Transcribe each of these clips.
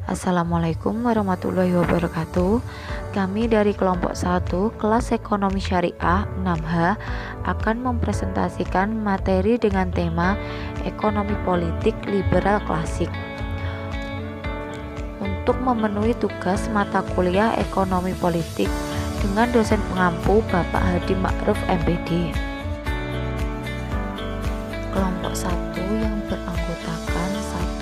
Assalamualaikum warahmatullahi wabarakatuh. Kami dari kelompok 1 kelas ekonomi syariah 6H akan mempresentasikan materi dengan tema ekonomi politik liberal klasik. Untuk memenuhi tugas mata kuliah ekonomi politik dengan dosen pengampu Bapak Hadi Ma'ruf MPD. Kelompok 1 yang beranggotakan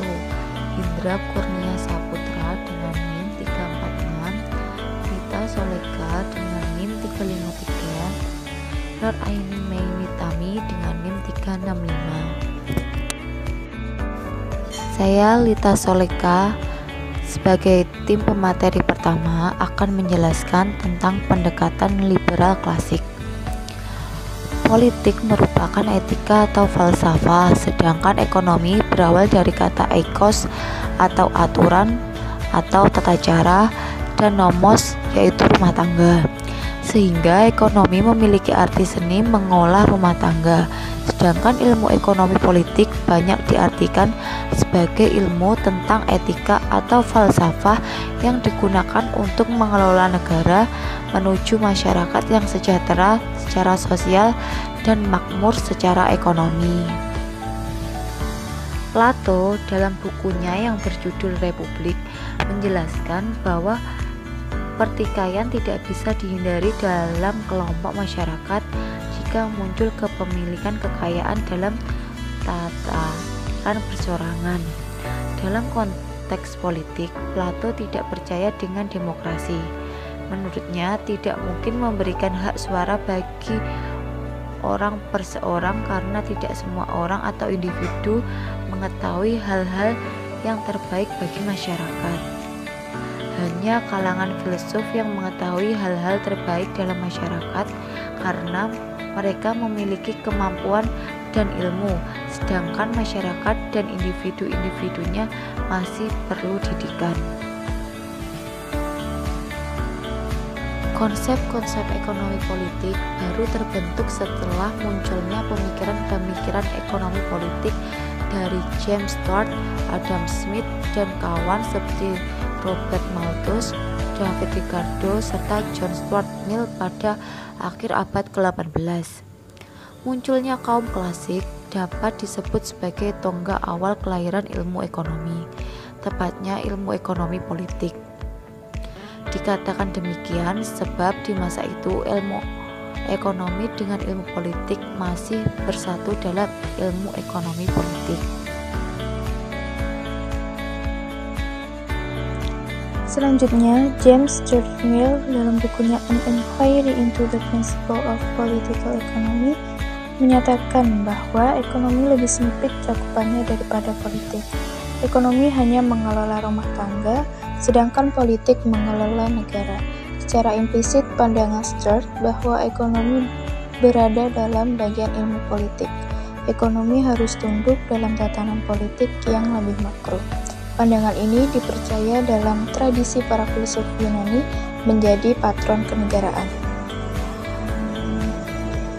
1. Indra Kurnia Saputra dengan NIM 346, Rita Soleka dengan NIM 353, Nur Aini Mei Witami dengan NIM 365. Saya Lita Soleka sebagai tim pemateri pertama akan menjelaskan tentang pendekatan liberal klasik. Politik merupakan etika atau falsafah, sedangkan ekonomi berawal dari kata eikos atau aturan atau tata cara dan nomos yaitu rumah tangga. Sehingga ekonomi memiliki arti seni mengolah rumah tangga, sedangkan ilmu ekonomi politik banyak diartikan sebagai ilmu tentang etika atau falsafah yang digunakan untuk mengelola negara menuju masyarakat yang sejahtera secara sosial dan makmur secara ekonomi. Plato dalam bukunya yang berjudul Republik menjelaskan bahwa pertikaian tidak bisa dihindari dalam kelompok masyarakat jika muncul kepemilikan kekayaan dalam tataran perseorangan. Dalam konteks politik, Plato tidak percaya dengan demokrasi. Menurutnya, tidak mungkin memberikan hak suara bagi orang perseorang karena tidak semua orang atau individu mengetahui hal-hal yang terbaik bagi masyarakat. Hanya kalangan filsuf yang mengetahui hal-hal terbaik dalam masyarakat karena mereka memiliki kemampuan dan ilmu, sedangkan masyarakat dan individu-individunya masih perlu didikan. Konsep-konsep ekonomi politik baru terbentuk setelah munculnya pemikiran-pemikiran ekonomi politik dari James Stuart, Adam Smith, dan kawan seperti Robert Malthus, David Ricardo, serta John Stuart Mill pada akhir abad ke-18. Munculnya kaum klasik dapat disebut sebagai tonggak awal kelahiran ilmu ekonomi, tepatnya ilmu ekonomi politik. Dikatakan demikian sebab di masa itu ilmu ekonomi dengan ilmu politik masih bersatu dalam ilmu ekonomi politik. Selanjutnya, James Stuart Mill dalam bukunya An Inquiry into the Principle of Political Economy menyatakan bahwa ekonomi lebih sempit cakupannya daripada politik. Ekonomi hanya mengelola rumah tangga, sedangkan politik mengelola negara. Secara implisit, pandangan Stuart bahwa ekonomi berada dalam bagian ilmu politik. Ekonomi harus tunduk dalam tatanan politik yang lebih makro. Pandangan ini dipercaya dalam tradisi para filsuf Yunani menjadi patron kenegaraan.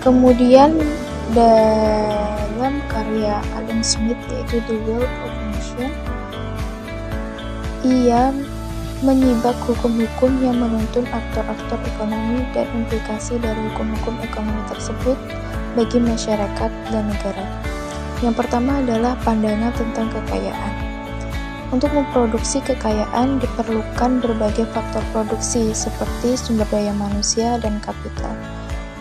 Kemudian dalam karya Adam Smith yaitu The Wealth of Nations, ia menyibak hukum-hukum yang menuntun aktor-aktor ekonomi dan implikasi dari hukum-hukum ekonomi tersebut bagi masyarakat dan negara. Yang pertama adalah pandangan tentang kekayaan. Untuk memproduksi kekayaan diperlukan berbagai faktor produksi seperti sumber daya manusia dan kapital.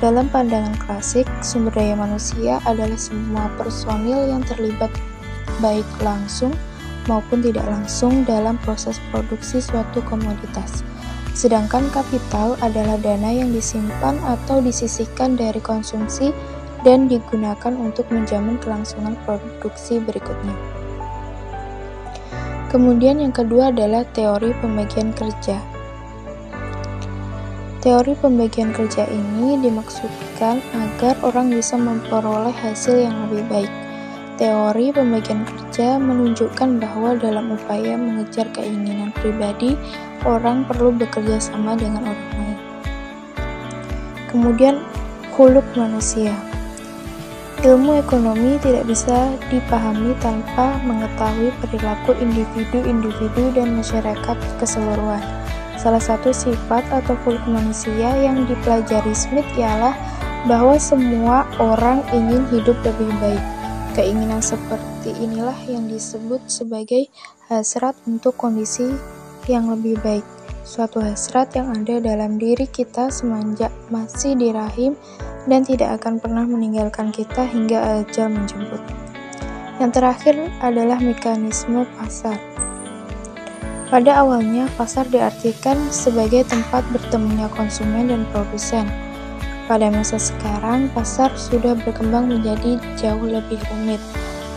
Dalam pandangan klasik, sumber daya manusia adalah semua personil yang terlibat baik langsung maupun tidak langsung dalam proses produksi suatu komoditas. Sedangkan kapital adalah dana yang disimpan atau disisihkan dari konsumsi dan digunakan untuk menjamin kelangsungan produksi berikutnya. Kemudian yang kedua adalah teori pembagian kerja. Teori pembagian kerja ini dimaksudkan agar orang bisa memperoleh hasil yang lebih baik. Teori pembagian kerja menunjukkan bahwa dalam upaya mengejar keinginan pribadi, orang perlu bekerja sama dengan orang lain. Kemudian, huluk manusia. Ilmu ekonomi tidak bisa dipahami tanpa mengetahui perilaku individu-individu dan masyarakat keseluruhan. Salah satu sifat atau kulit manusia yang dipelajari Smith ialah bahwa semua orang ingin hidup lebih baik. Keinginan seperti inilah yang disebut sebagai hasrat untuk kondisi yang lebih baik. Suatu hasrat yang ada dalam diri kita semenjak masih di rahim dan tidak akan pernah meninggalkan kita hingga ajal menjemput. Yang terakhir adalah mekanisme pasar. Pada awalnya, pasar diartikan sebagai tempat bertemunya konsumen dan produsen. Pada masa sekarang, pasar sudah berkembang menjadi jauh lebih rumit,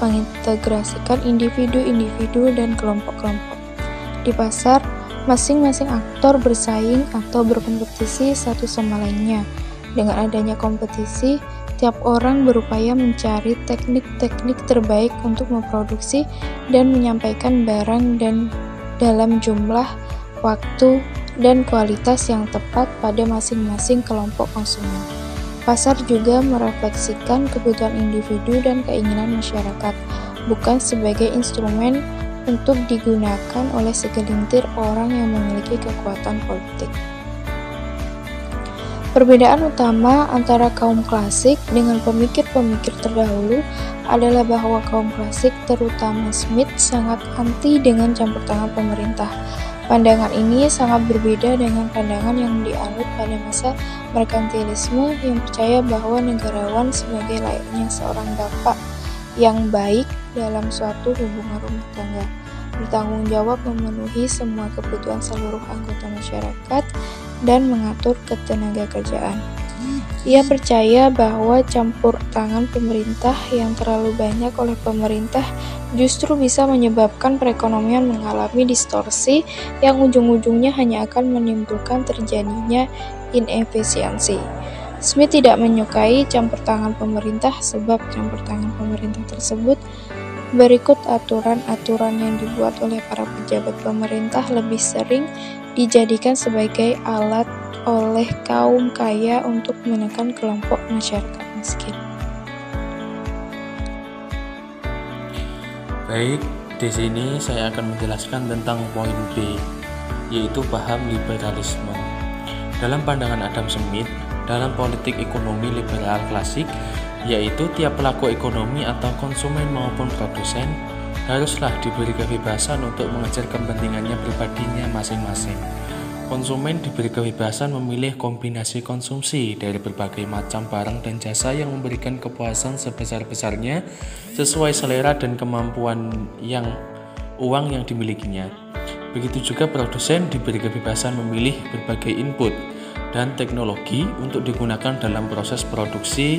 mengintegrasikan individu-individu dan kelompok-kelompok. Di pasar, masing-masing aktor bersaing atau berkompetisi satu sama lainnya. Dengan adanya kompetisi, tiap orang berupaya mencari teknik-teknik terbaik untuk memproduksi dan menyampaikan barang dan dalam jumlah, waktu, dan kualitas yang tepat pada masing-masing kelompok konsumen. Pasar juga merefleksikan kebutuhan individu dan keinginan masyarakat, bukan sebagai instrumen untuk digunakan oleh segelintir orang yang memiliki kekuatan politik. Perbedaan utama antara kaum klasik dengan pemikir-pemikir terdahulu adalah bahwa kaum klasik, terutama Smith, sangat anti dengan campur tangan pemerintah. Pandangan ini sangat berbeda dengan pandangan yang dianut pada masa merkantilisme yang percaya bahwa negarawan sebagai layaknya seorang bapak yang baik dalam suatu hubungan rumah tangga, bertanggung jawab memenuhi semua kebutuhan seluruh anggota masyarakat dan mengatur ketenagakerjaan. Ia percaya bahwa campur tangan pemerintah yang terlalu banyak oleh pemerintah justru bisa menyebabkan perekonomian mengalami distorsi yang ujung-ujungnya hanya akan menimbulkan terjadinya inefisiensi. Smith tidak menyukai campur tangan pemerintah sebab campur tangan pemerintah tersebut berikut aturan-aturan yang dibuat oleh para pejabat pemerintah lebih sering dijadikan sebagai alat oleh kaum kaya untuk menekan kelompok masyarakat miskin. Baik, di sini saya akan menjelaskan tentang poin B, yaitu paham liberalisme. Dalam pandangan Adam Smith, dalam politik ekonomi liberal klasik, yaitu tiap pelaku ekonomi atau konsumen maupun produsen haruslah diberi kebebasan untuk mengejar kepentingannya pribadinya masing-masing. Konsumen diberi kebebasan memilih kombinasi konsumsi dari berbagai macam barang dan jasa yang memberikan kepuasan sebesar-besarnya sesuai selera dan kemampuan uang yang dimilikinya. Begitu juga produsen diberi kebebasan memilih berbagai input dan teknologi untuk digunakan dalam proses produksi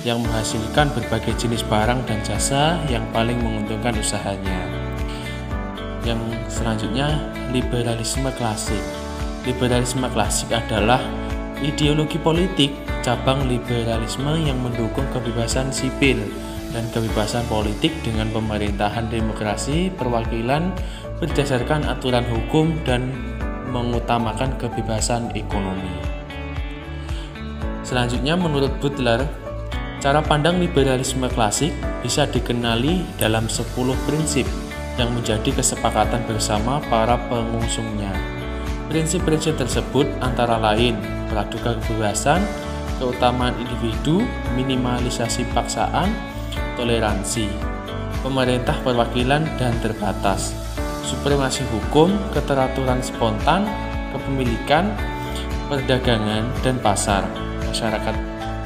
yang menghasilkan berbagai jenis barang dan jasa yang paling menguntungkan usahanya. Yang selanjutnya, liberalisme klasik. Liberalisme klasik adalah ideologi politik cabang liberalisme yang mendukung kebebasan sipil dan kebebasan politik dengan pemerintahan demokrasi perwakilan berdasarkan aturan hukum dan mengutamakan kebebasan ekonomi. Selanjutnya, menurut Butler, cara pandang liberalisme klasik bisa dikenali dalam 10 prinsip yang menjadi kesepakatan bersama para pengusungnya. Prinsip-prinsip tersebut antara lain praduga kebebasan, keutamaan individu, minimalisasi paksaan, toleransi, pemerintah perwakilan dan terbatas, supremasi hukum, keteraturan spontan, kepemilikan, perdagangan dan pasar, masyarakat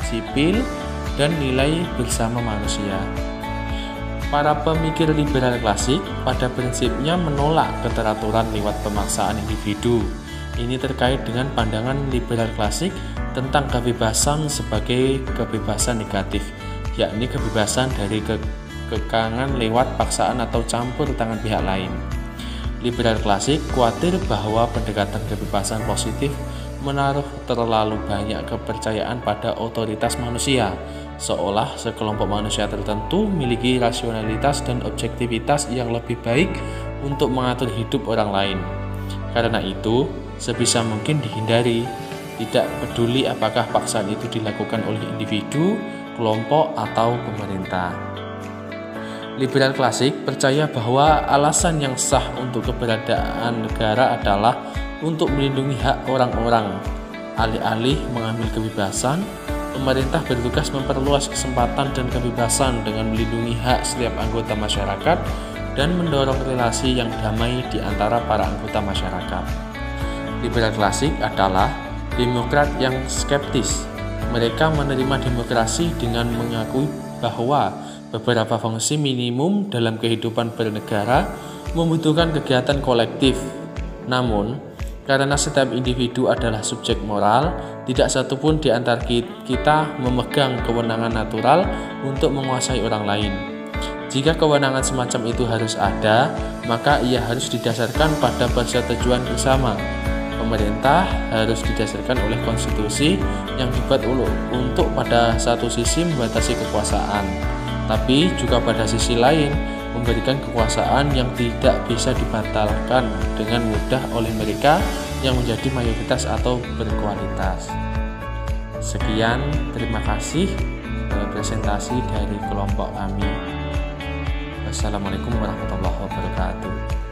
sipil, dan nilai bersama manusia. Para pemikir liberal klasik pada prinsipnya menolak keteraturan lewat pemaksaan individu. Ini terkait dengan pandangan liberal klasik tentang kebebasan sebagai kebebasan negatif, yakni kebebasan dari kekangan lewat paksaan atau campur tangan pihak lain. Liberal klasik khawatir bahwa pendekatan kebebasan positif menaruh terlalu banyak kepercayaan pada otoritas manusia, seolah sekelompok manusia tertentu memiliki rasionalitas dan objektivitas yang lebih baik untuk mengatur hidup orang lain. Karena itu, sebisa mungkin dihindari, tidak peduli apakah paksaan itu dilakukan oleh individu kelompok, atau pemerintah. Liberal klasik percaya bahwa alasan yang sah untuk keberadaan negara adalah untuk melindungi hak orang-orang. Alih-alih mengambil kebebasan, pemerintah bertugas memperluas kesempatan dan kebebasan dengan melindungi hak setiap anggota masyarakat dan mendorong relasi yang damai di antara para anggota masyarakat. Liberal klasik adalah demokrat yang skeptis. Mereka menerima demokrasi dengan mengakui bahwa beberapa fungsi minimum dalam kehidupan bernegara membutuhkan kegiatan kolektif. Namun, karena setiap individu adalah subjek moral, tidak satupun di antara kita memegang kewenangan natural untuk menguasai orang lain. Jika kewenangan semacam itu harus ada, maka ia harus didasarkan pada persetujuan bersama. Pemerintah harus didasarkan oleh konstitusi yang dibuat untuk pada satu sisi membatasi kekuasaan, tapi juga pada sisi lain memberikan kekuasaan yang tidak bisa dibatalkan dengan mudah oleh mereka yang menjadi mayoritas atau berkualitas. Sekian, terima kasih presentasi dari kelompok kami. Wassalamualaikum warahmatullahi wabarakatuh.